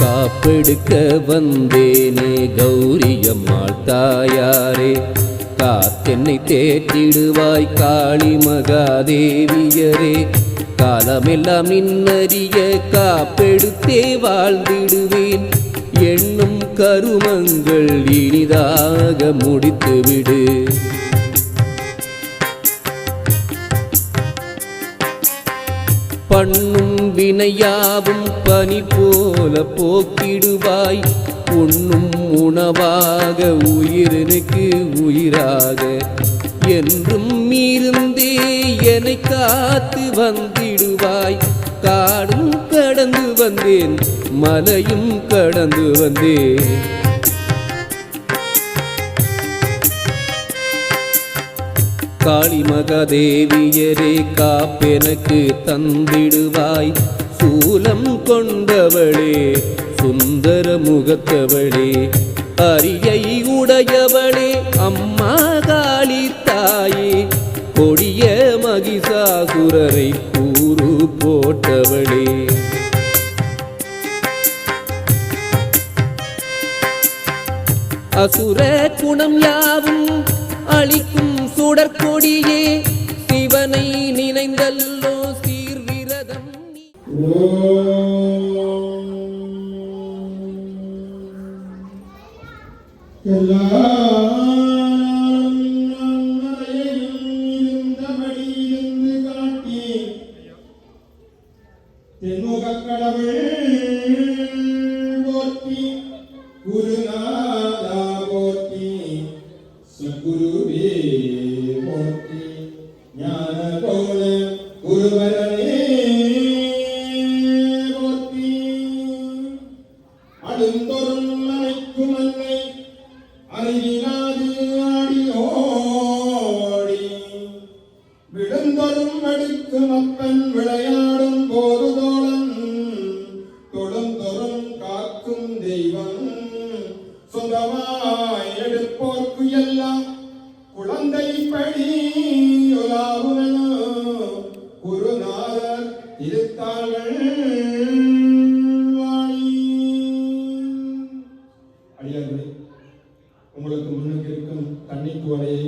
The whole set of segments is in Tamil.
காப்பெடுக்க வந்தேனே கௌரியம்மாள் தாயாரே, காத்தென்னை தேற்றிடுவாய் காளி மகாதேவியரே, காலமெல்லாம் நின்னறிய காப்பெடுத்தே வாழ்ந்திடுவேன், எண்ணும் கருமங்கள் இனிதாக முடித்துவிடு. பண்ணும் வினையாவும் பனி போல போக்கிடுவாய், உண்ணும் உணவாக உயிரினுக்கு உயிராக என்றும் மீறுந்தே என்னை காத்து வந்திடுவாய். காடும் கடந்து வந்தேன், மலையும் கடந்து வந்தேன், காளி மகாதேவியரே காப்பெனக்கு தந்திடுவாய். சூலம் கொண்டவளே சுந்தர முகத்தவளே, அரியை உடையவளே அம்மா காளி தாயே, கொடிய மகிஷாசுரரை கூறு போட்டவளே, அசுர குணம் யாவும் அளிக்கும் சுடற்கொடியே, சிவனை நினைந்தல்லோ சீர்விரதம். விளையாடும் போதுதோளம் தொடும் தொறும் காக்கும் தெய்வம், சொந்தமாய் எடுப்போர்க்கு எல்லாம் குழந்தை படி குருநாதர் திருத்தாள்கள் வாணி. அடியார்களே, உங்களுக்கு முன்னுக்கு இருக்கும் தண்ணீர் குவளையை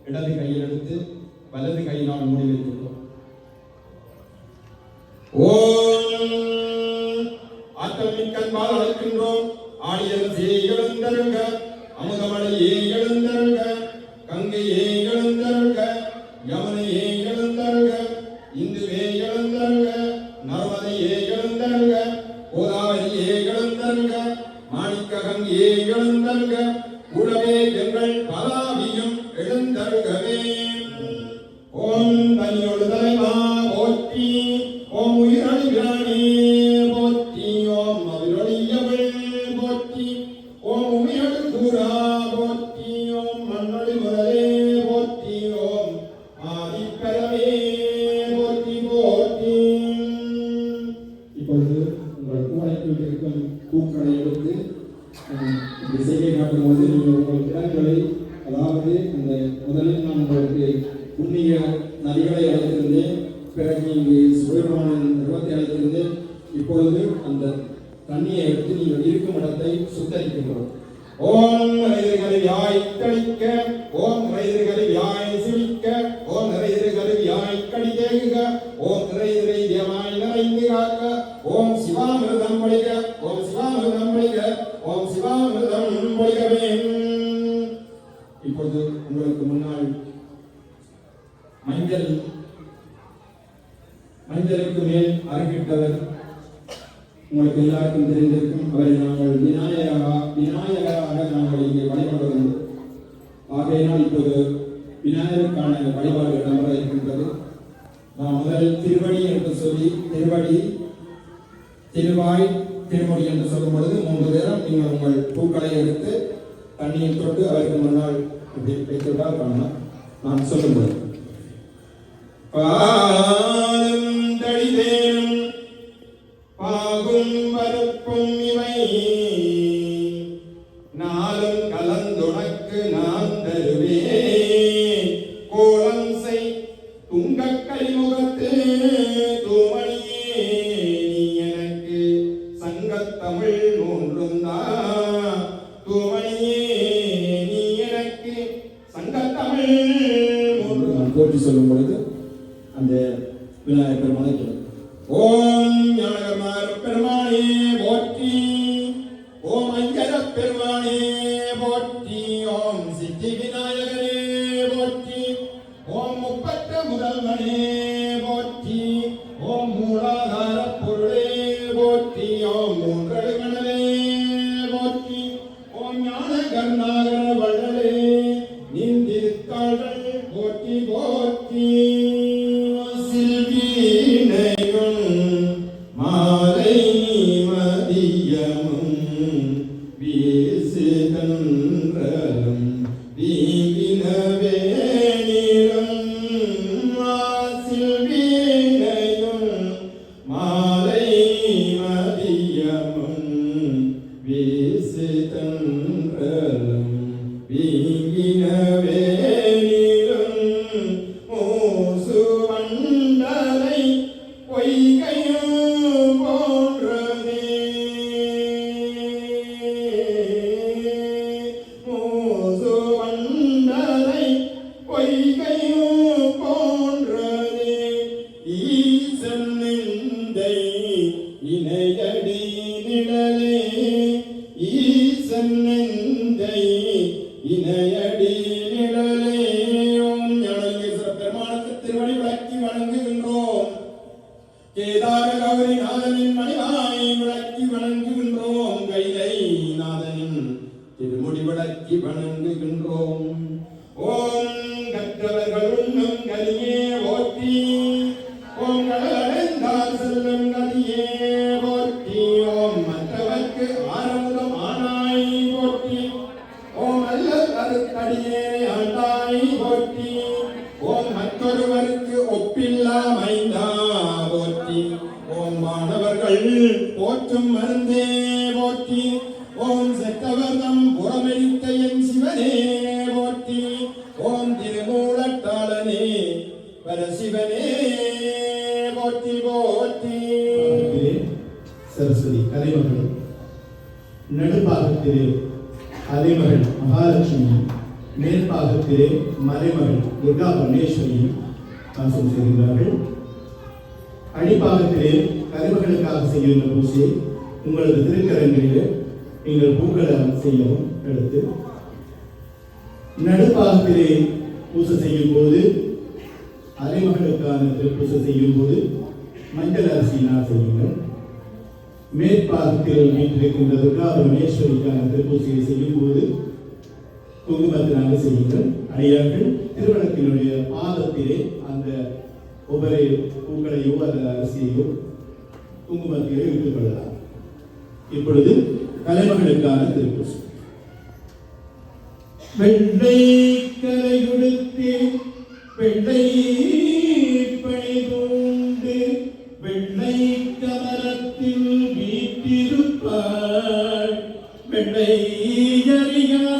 இடது கையில் எடுத்து வலது கையினால் மூடி வைத்திருக்கிறோம். ஓம் ஆற்றல் மிக்கன்பால் அழைக்கின்றோம். ஆடியரசே எழுந்தருள்க, அமுதமலையே எழுந்தருள்க, கங்கையே எழுந்தருள்க, யமுனையே எழுந்தருள்க, இந்துவே எழுந்தருள்க, நர்மதையே எழுந்தருள்க, கோதாவரியே எழுந்தருள்க, மாணிக்க கங்கையே எழுந்தருள்க, கூடவே எங்கள் பராவியும் எழுந்தருள்கவே. ஓம் தனியொடு தலைவா போற்றி, ஓம் உயிரணி விராணி போற்றி, ஓம் அவிரொழியவள் போற்றி, ஓம் உமையடு கூறா போற்றி. நடக்கும்போது நீங்கள் உங்கள் திறன்களை, அதாவது இந்த முதலில் நான் உங்களுக்கு புண்ணிய நதிகளை அழைத்திருந்தேன், பிறகு இங்கு சுயமான நிறுவத்தை அழைத்திருந்தேன். இப்பொழுது அந்த தண்ணியை எடுத்து நீங்கள் இருக்கும் இடத்தை சுத்தரிக்கின்றோம். ஓம் நிறைகருவியாய் கழிக்க, ஓம் நிறைகருவியாய் சிரிக்க, ஓம் நிறைகருவியாய் கடிதேகுக, ஓம் நிறைதிரமாய் நிறைந்து காக்க, ஓம் சிவாமிருதம் பொழிக, ஓம் சிவாமிருதம் பொழிக, ஓம் சிவாமிருதம் பொழிகவே. இப்பொழுது உங்களுக்கு முன்னால் மஞ்சளுக்கு மேல் அருகிட்டவர் உங்களுக்கு எல்லாருக்கும் தெரிந்திருக்கும். அவரை நாங்கள் விநாயகராக நாங்கள் இங்கே வழிபடுவது. ஆகையினால் இப்போது விநாயகருக்கான வழிபாடு நம்பர இருக்கின்றது. நாம் முதலில் திருவடி என்று சொல்லி திருவடி, திருவாய், திருமொழி என்று சொல்லும் பொழுது 3 பேரும் நீங்கள் உங்கள் பூக்களை எடுத்து தண்ணியில் தொட்டு அவருக்கு முன்னால் இப்படி வைத்துவிட்டால் காணலாம். நான் சொல்லும் பொழுது பாலும் தடிதேனும் பாகும் பருப்பும் இவை நாளும் கலந்துனக்கு நான் தருவேன். கோலம் செய் துங்கக் கலிமுகத்து தூமணியே, நீ எனக்கு சங்கத்தமிழ் 3 தான். தூமணியே, நீ எனக்கு சங்கத்தமிழ் 3. நான் போற்றி சொல்லும் பொழுது அந்த விநாயகர் பெருமானை ஓம் ஞானகர்மார் பெருமானே போற்றி, ஓம் அஞ்சர பெருமானே போற்றி, ஓம் சித்தி விநாயகரே போற்றி, ஓம் முப்பற்ற முதல்வனே போற்றி, ஓம் மூலாதார பொருளே போற்றி, ஓம் மூன்றடு கணலே போற்றி, ஓம் ஞான கருணாகர வள்ளலே நீந்திருத்தாள்கள் போற்றி போற்றி. மாலை மதியமும் வீசுதன்றலும் வீங்கினவே நீரும் வாசில் வீணையும். மாலை மதியமும் வீசுதன்றலும் வீங்கினவே நீரும் மூசு வண்டலை பொய்கையும் போன்றதே. மூசு வண்டலை பொய்கையும் போன்றதே. ஈசன் நிந்தை இணையடி நிழலே, ஈசன் நிந்தை இணையடி நிழலே. ஓம் ஞானலிங்கேஸ்வர பெருமானுக்கு திருவடி விளக்கி வணங்குகின்றோம். கேதார கௌரி நாதனின் மணிவாய் விளக்கி வணங்குகின்றோம். கைலை நாதனின் திருமுடி விளக்கி வணங்குகின்றோம். ஓம் கற்றவர்கள் உண்ணும் கலியே போற்றி, ஓம் கடலடைந்தார் செல்லும் கலியே போற்றி, ஓம் மற்றவர்க்கு ஆரம்பம் ஆனாய் போற்றி, ஓம் அல்ல கருத்தடியே ஆண்டாய் போற்றி, ஓம் மற்றொருவருக்கு ஒப்பில்லா மைந்தா போற்றி, ஓம் மாணவர்கள் போற்றும் மருந்தே போற்றி, ஓம் செத்தவர்தம் புறமெரித்த என் சிவனே போற்றி, ஓம் திருமூலட்டாளனே பரசிவனே போற்றி போற்றி. சரஸ்வதி கலைமகள், நடுப்பாகத்திலே அலைமகள் மகாலட்சுமி, மேற்பாகத்திலே மலைமகள் துர்கா பரமேஸ்வரி வாசம் செய்கிறார்கள். அடிப்பாகத்திலே கலைமகளுக்காக செய்கின்ற பூஜை உங்களது திருக்கரங்களிலே நீங்கள் பூக்களை செய்யவும் எடுத்து, நடுப்பாகத்திலே பூஜை செய்யும் போது அலைமகளுக்கான திருப்பூசை செய்யும் போது மஞ்சள் அரிசியினால் செய்யுங்கள். மேற்பாகத்தில் வீட்டிருக்கின்ற துர்கா பரமேஸ்வரிக்கான திருப்பூசையை செய்யும் போது குங்குமத்தினாக செய்யுங்கள். அடியார்கள் திருவண்ணத்தினுடைய பாதத்திலே அந்த ஒவ்வொரு பூக்களையோ அல்லது அரிசியையோ குங்குமத்திலே இட்டுக் கொள்ளலாம். இப்பொழுது கலைமகளுக்கான திருப்பூசை. வெள்ளை கரையுடுத்து வெள்ளை பணி கொண்டு வெள்ளை கமலத்தில் வீட்டிருப்பாள், வெள்ளை அறியா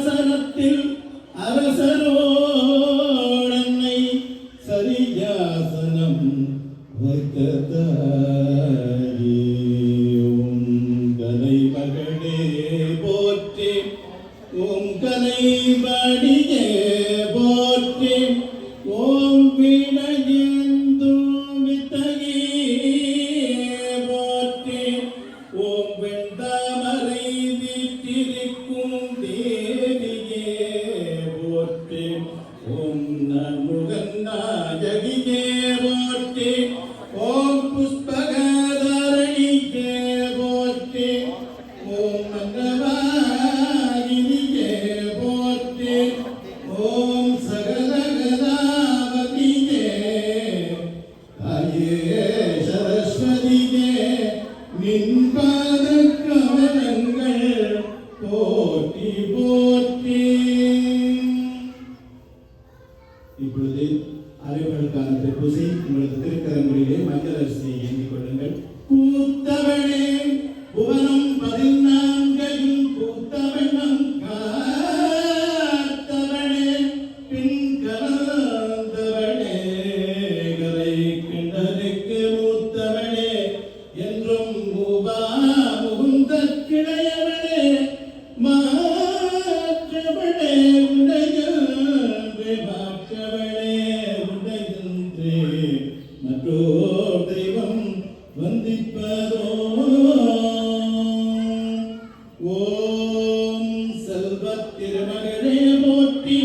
மலைபடியே போற்றி ஓம் வினையேந்தும் வித்தகியே போற்றி ஓம் வெண்தாமரை வீற்றிருக்கும் தேவியே போற்றி ஓம் நன்முகன் நாயகியே போற்றி ஓம் புஷ்பகதாரணியே போற்றி ஓம் மங்கவாகினியே போற்றி ஓம் சகலகதாவதியே தாயே சரஸ்வதியே நின்பாத கமலங்கள் போற்றி போற்றி. இப்பொழுது அறிவுகளுக்கான திருப்பூசை உங்களது திருக்கரங்களிலே மஞ்சள் அரிசியை ஏந்திக் கொள்ளுங்கள். கூத்தவளே புவனம் 14 கூத்தவண்ணம் காத்தவளே பின் கலந்தவளே கரை கிணறுக்கு மூத்தவளே என்றும் மூவா முகுந்த கிளையவளே மாற்றவளே உடையன்றே மாற்றவளே உடையன்றே மற்றோர் தெய்வம் வந்திப்பதோ. ஓம் செல்வத் திருமகளே போற்றி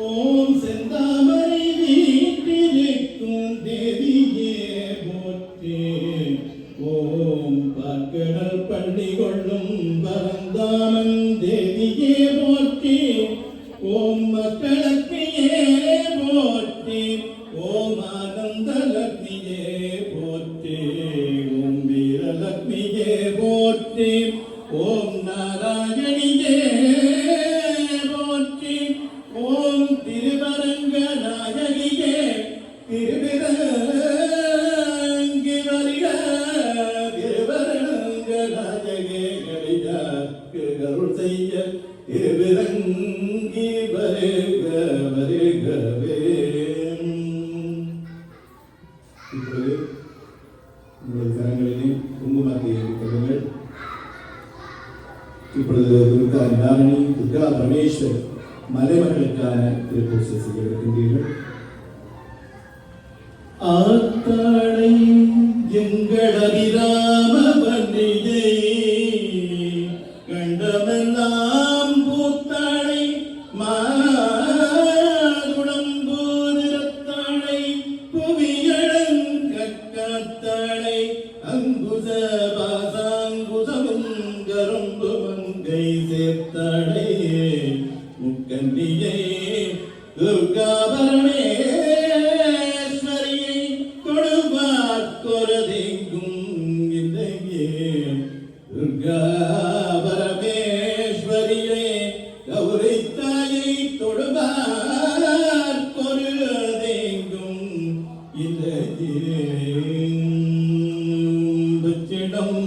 ஓம் செந்தாமரை வீற்றிருக்கும் தேவியே போற்றி ஓம் பார்க்கடல் பள்ளி கொள்ளும் பரந்தாமன் தேவியே போற்றி ஓம் மக்களக்னியே போற்றி ஓம் ஆனந்தலக்னியே போற்றி ஓம் வீரலக்னியே போற்றி ஓம் நாராயணியே போற்றி ஓம் திருவரங்க நாயகியே திருவிரங்கி வருக திருவரங்க நாயகே கடிதாக்கு அருள் செய்ய திருவிரங்கி வருக வருகவே. இப்பொழுது உங்களது கரங்களிலே குங்குமத்தை ஏற்றுக்கொள்ளுங்கள். இப்பொழுது துர்கா நிவாரணி துர்கா பரமேஸ்வர் மலைமகளுக்கான திருப்பூசை செய்ய இருக்கின்றீர்கள். ஆத்தாளை எங்கள் அபிராம பண்டிகை கண்டமெல்லாம் பூத்தாளை மாதுடம்பூதிரத்தாளை புவியழங் கக்காத்தாளை அங்குச பாசாங்குசமும் கரும்பு மங்கை சேர்த்தாளை முக்கண்டியை துர்கா பரமேஸ்வரியை கொடுவார்கொரதெங்கும் இல்லையே துர்கா பரமேஸ்வரியை கௌரித்தாயை தொடுவார்கொரதெங்கும் இல்லையே பச்சிடம்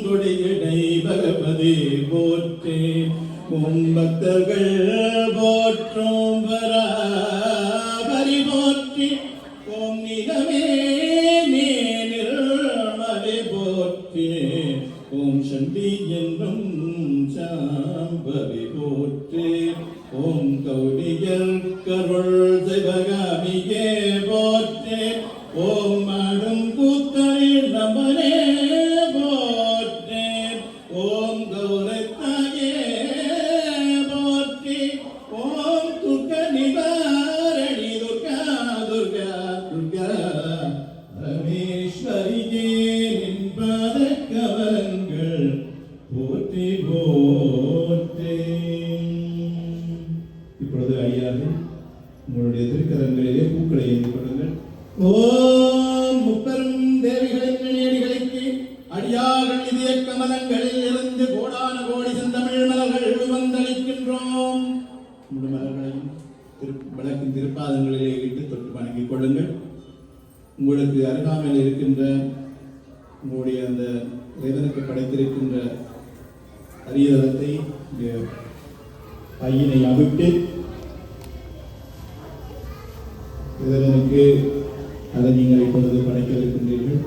கொடியடை பகவதி போற்றே உம் பக்தர்கள் போற்றும் பராபரி போற்றி ஓம் நிகமே நிர்மலை போற்றி ஓம் சண்டி என்றும் சாம்பவி போற்றி ஓம் கௌடியல் கருள் சிவகாமியே போற்றி ஓம் ஆடும் கூத்தரில் நமனே போற்றி ஓம் கௌரத்தாயே போற்றி ஓம் துர்க நிவாரணி துர்கா துர்கா துர்கா பரமேஸ்வரியே நின்பாத கமலங்கள் போற்றி போற்றி. இப்பொழுது அடியார்கள் உங்களுடைய திருக்கரங்களிலே பூக்களை ஏந்திக் கொள்ளுங்கள். ஓம் முப்பெரும் தேவிகளின் நேடிகளுக்கு அடியார்கள் இதய கமலங்களில் இருந்து கோடான கோடி செந்தமிழ் மலர்கள் வந்தளிக்கின்றோம். மலர்களையும் விளக்கின் திருப்பாதங்களிலே இட்டு தொட்டு வணங்கிக் கொள்ளுங்கள். உங்களுக்கு அருகாமையில் இருக்கின்ற உங்களுடைய அந்த இறைவனுக்கு படைத்திருக்கின்ற அரியதத்தை பையனை அவிட்டு இறைவனுக்கு அதை நீங்கள் இப்பொழுது படைக்க இருக்கின்றீர்கள்.